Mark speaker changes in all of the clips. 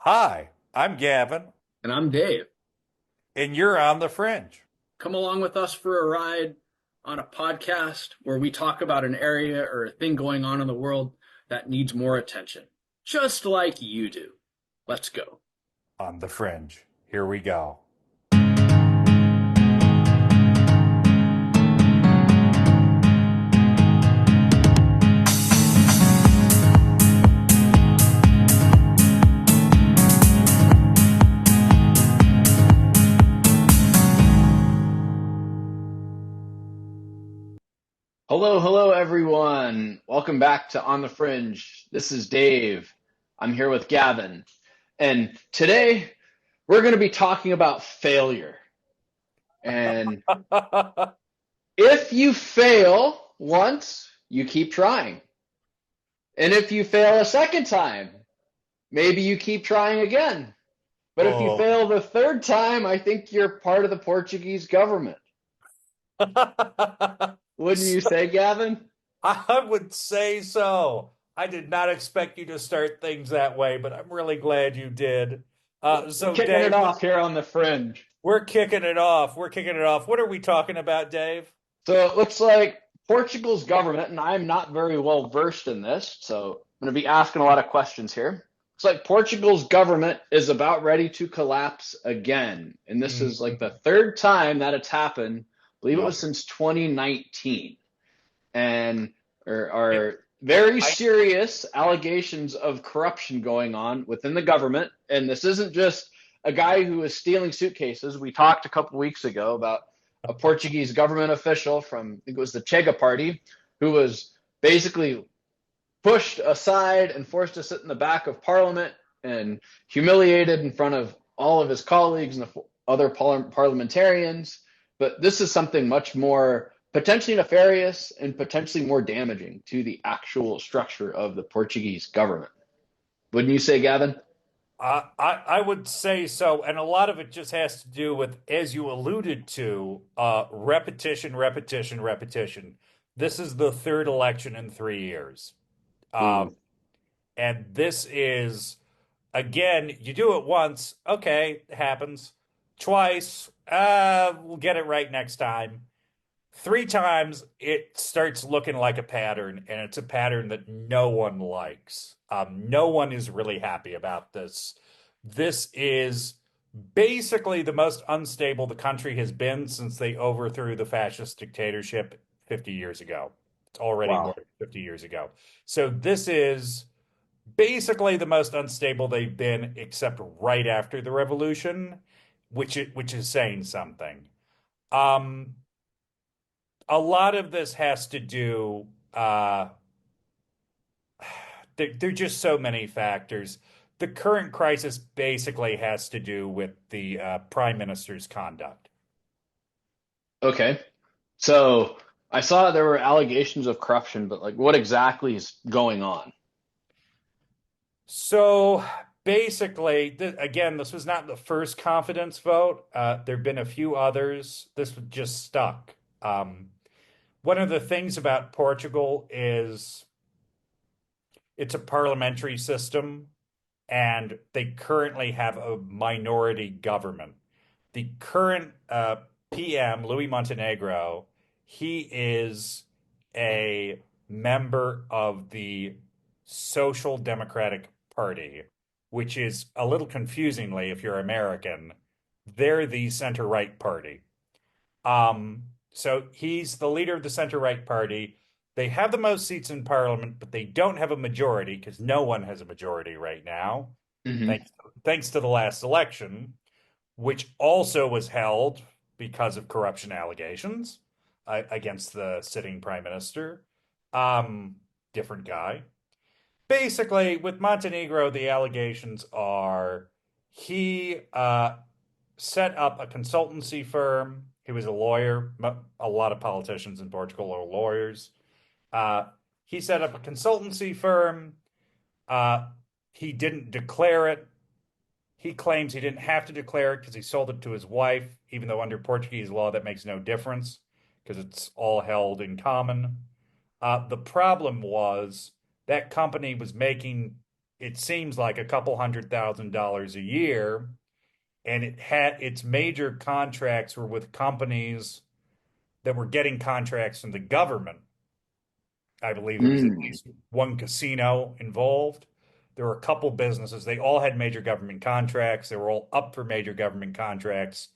Speaker 1: Hi, I'm Gavin,
Speaker 2: And I'm Dave.
Speaker 1: and you're on the fringe.
Speaker 2: Come along with us for a ride on a podcast where we talk about an area or a thing going on in the world that needs more attention, just like you do. Let's go.
Speaker 1: On the fringe. Here we go.
Speaker 3: Hello, hello, everyone. Welcome back to On the Fringe. This is Dave. I'm here with Gavin. And today we're going to be talking about failure. And if you fail once, you keep trying. And if you fail a second time, maybe you keep trying again. But if you
Speaker 1: Oh,
Speaker 3: fail the third time, I think you're part of the Portuguese government. Wouldn't you say, Gavin?
Speaker 1: I would say so. I did not expect you to start things that way, but I'm really glad you did.
Speaker 3: We're
Speaker 1: So,
Speaker 3: kicking it
Speaker 1: Dave,
Speaker 3: off here on the Fringe.
Speaker 1: we're kicking it off. We're kicking it off. What are we talking about, Dave?
Speaker 3: So it looks like Portugal's government, and I'm not very well versed in this, so I'm going to be asking a lot of questions here. It's like Portugal's government is about ready to collapse again. And this is like the third time that it's happened. I believe it was
Speaker 1: Yep.
Speaker 3: since 2019. And there
Speaker 1: It,
Speaker 3: are very
Speaker 1: I,
Speaker 3: serious allegations of corruption going on within the government. And this isn't just a guy who is stealing suitcases. We talked a couple weeks ago about a Portuguese government official from, I think it was the Chega party, who was basically pushed aside and forced to sit in the back of parliament and humiliated in front of all of his colleagues and the other parliamentarians. But this is something much more potentially nefarious and potentially more damaging to the actual structure of the Portuguese government. Wouldn't you say, Gavin?
Speaker 1: I would say so, and a lot of it just has to do with, as you alluded to, repetition, repetition, repetition. This is the third election in 3 years. Um,
Speaker 3: Ooh.
Speaker 1: and this is, again, you do it once, okay, it happens. Twice, we'll get it right next time. Three times, it starts looking like a pattern, and it's a pattern that no one likes. No one is really happy about this. This is basically the most unstable the country has been since they overthrew the fascist dictatorship 50 years ago. It's already more
Speaker 3: Wow.
Speaker 1: than 50 years ago. So this is basically the most unstable they've been, except right after the revolution, which is saying something. Um, a lot of this has to do there are just so many factors. The current crisis basically has to do with the prime minister's conduct.
Speaker 3: Okay. So I saw there were allegations of corruption, but like what exactly is going on?
Speaker 1: So basically, again, this was not the first confidence vote. There have been a few others. This was just stuck. One of the things about Portugal is it's a parliamentary system, and they currently have a minority government. The current PM, Louis Montenegro, he is a member of the Social Democratic Party, which is a little confusingly, if you're American, they're the center right party. So he's the leader of the center right party. They have the most seats in parliament, but they don't have a majority because no one has a majority right now,
Speaker 3: Hmm.
Speaker 1: thanks to the last election, which also was held because of corruption allegations against the sitting prime minister. Um, Different guy. Basically, with Montenegro, the allegations are he set up a consultancy firm. He was a lawyer. A lot of politicians in Portugal are lawyers. Uh, he set up a consultancy firm. Uh, he didn't declare it. He claims he didn't have to declare it because he sold it to his wife, even though under Portuguese law that makes no difference because it's all held in common. The problem was that company was making it seems like a couple $100,000 a year, and it had its major contracts were with companies that were getting contracts from the government. I believe there was at
Speaker 3: Mm.
Speaker 1: least one casino involved. There were a couple businesses. They all had major government contracts. They were all up for major government contracts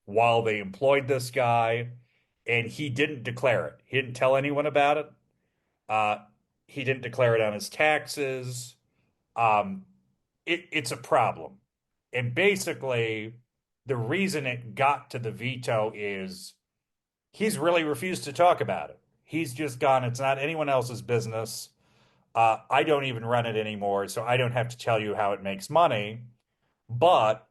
Speaker 1: while they employed this guy, and he didn't declare it. He didn't tell anyone about it. Uh, he didn't declare it on his taxes. Um, it's a problem. And basically, the reason it got to the veto is he's really refused to talk about it. He's just gone, it's not anyone else's business. I don't even run it anymore, so I don't have to tell you how it makes money. But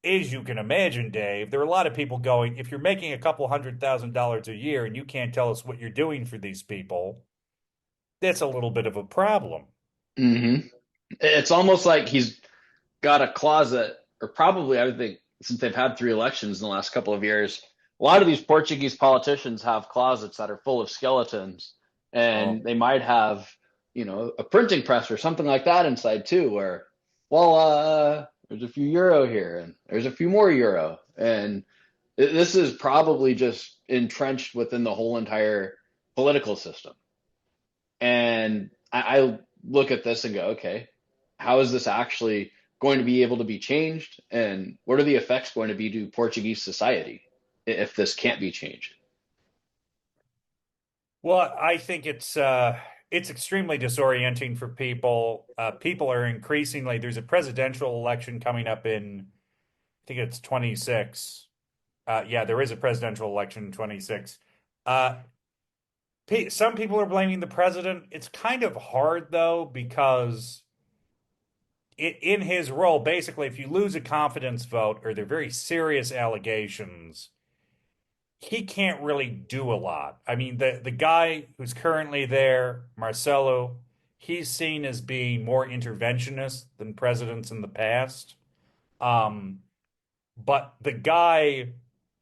Speaker 1: as you can imagine, Dave, there are a lot of people going, if you're making a couple $100,000 a year and you can't tell us what you're doing for these people, that's a little bit of a problem.
Speaker 3: Hmm. It's almost like he's got a closet, or probably, I would think, since they've had three elections in the last couple of years, a lot of these Portuguese politicians have closets that are full of skeletons,
Speaker 1: Oh,
Speaker 3: and they might have, a printing press or something like that inside too, where, well, there's a few euro here, and there's a few more euro, and this is probably just entrenched within the whole entire political system. And I look at this and go, okay, how is this actually going to be able to be changed? And what are the effects going to be to Portuguese society if this can't be changed?
Speaker 1: well, I think it's extremely disorienting for people. People are increasingly there's a presidential election coming up in I think it's 26. Yeah, there is a presidential election in 26. Uh, some people are blaming the president. It's kind of hard though because in his role, basically, if you lose a confidence vote or they're very serious allegations, he can't really do a lot. I mean, the guy who's currently there, Marcelo, he's seen as being more interventionist than presidents in the past. Um, but the guy,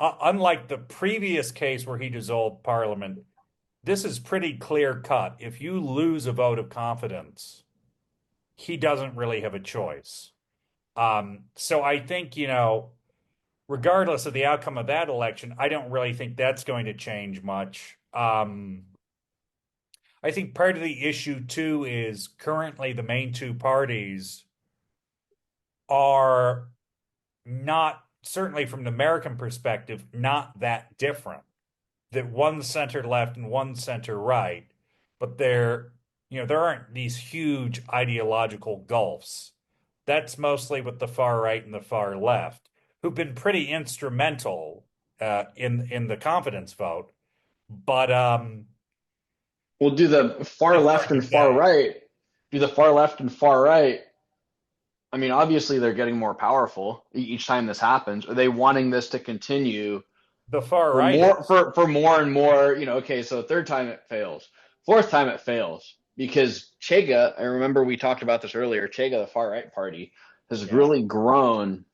Speaker 1: unlike the previous case where he dissolved parliament, this is pretty clear cut. If you lose a vote of confidence, he doesn't really have a choice. So I think, regardless of the outcome of that election, I don't really think that's going to change much. I think part of the issue too is currently the main two parties are not, certainly from the American perspective, not that different. That one center left and one center right, but there aren't these huge ideological gulfs. That's mostly with the far right and the far left, who've been pretty instrumental in the confidence vote. But
Speaker 3: Well, do the far
Speaker 1: it's
Speaker 3: left
Speaker 1: hard to
Speaker 3: and far
Speaker 1: say.
Speaker 3: right, do the far left and far right, I mean, obviously they're getting more powerful each time this happens. Are they wanting this to continue
Speaker 1: The far
Speaker 3: for
Speaker 1: right
Speaker 3: more
Speaker 1: is.
Speaker 3: for more and more, okay, so third time it fails. Fourth time it fails because Chega, I remember we talked about this earlier, Chega, the far right party, has
Speaker 1: Yeah,
Speaker 3: really grown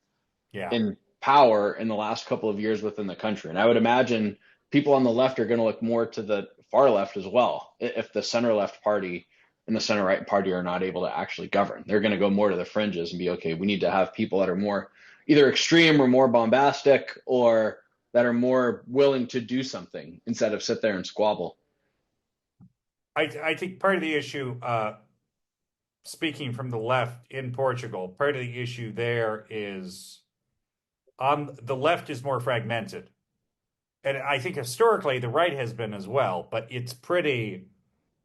Speaker 1: yeah.
Speaker 3: in power in the last couple of years within the country. And I would imagine people on the left are going to look more to the far left as well. If the center left party and the center right party are not able to actually govern, they're going to go more to the fringes and be okay. We need to have people that are more either extreme or more bombastic or that are more willing to do something instead of sit there and squabble.
Speaker 1: I think part of the issue, speaking from the left in Portugal, part of the issue there is on the left is more fragmented. And I think historically the right has been as well, but it's pretty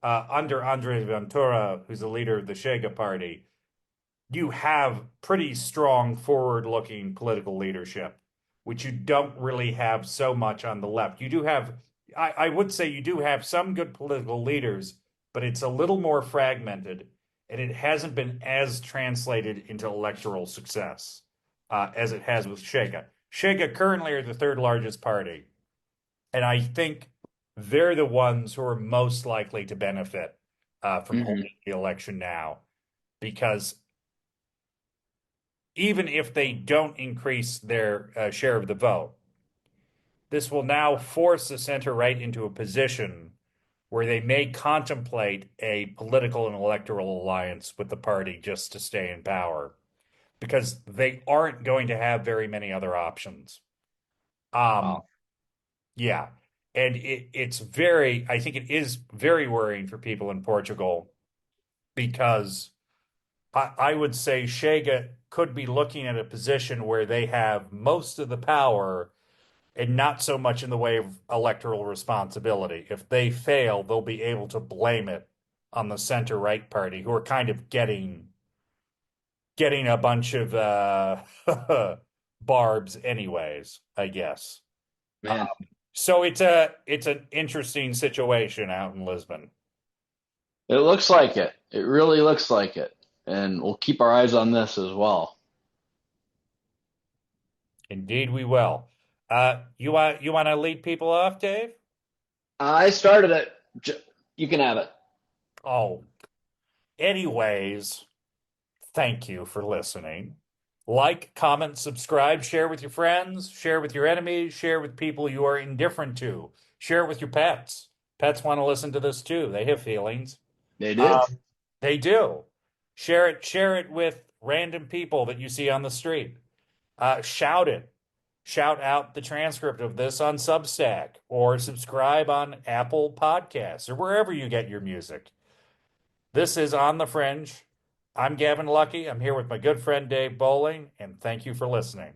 Speaker 1: under Andres Ventura, who's the leader of the Chega party, you have pretty strong forward-looking political leadership, which you don't really have so much on the left. You do have, I would say you do have some good political leaders, but it's a little more fragmented, and it hasn't been as translated into electoral success as it has with Chega. Chega currently are the third largest party. And I think they're the ones who are most likely to benefit from
Speaker 3: Mm-hmm.
Speaker 1: holding the election now, because even if they don't increase their share of the vote, this will now force the center right into a position where they may contemplate a political and electoral alliance with the party just to stay in power because they aren't going to have very many other options. Um,
Speaker 3: Wow.
Speaker 1: yeah. And it's very, I think it is very worrying for people in Portugal because I would say Chega could be looking at a position where they have most of the power and not so much in the way of electoral responsibility. If they fail, they'll be able to blame it on the center right party, who are kind of getting a bunch of barbs anyways, I guess.
Speaker 3: Man,
Speaker 1: So it's an interesting situation out in Lisbon.
Speaker 3: it looks like it. It really looks like it. And we'll keep our eyes on this as well.
Speaker 1: Indeed, we will. You want to lead people off, Dave?
Speaker 3: I started it. You can have it.
Speaker 1: Oh, anyways, thank you for listening. Like, comment, subscribe, share with your friends, share with your enemies, share with people you are indifferent to, share it with your pets. Pets want to listen to this too. They have feelings.
Speaker 3: They do.
Speaker 1: Um, they do. Share it with random people that you see on the street. Shout it. Shout out the transcript of this on Substack or subscribe on Apple Podcasts or wherever you get your music. This is On the Fringe. I'm Gavin Lucky. I'm here with my good friend Dave Bowling, and thank you for listening.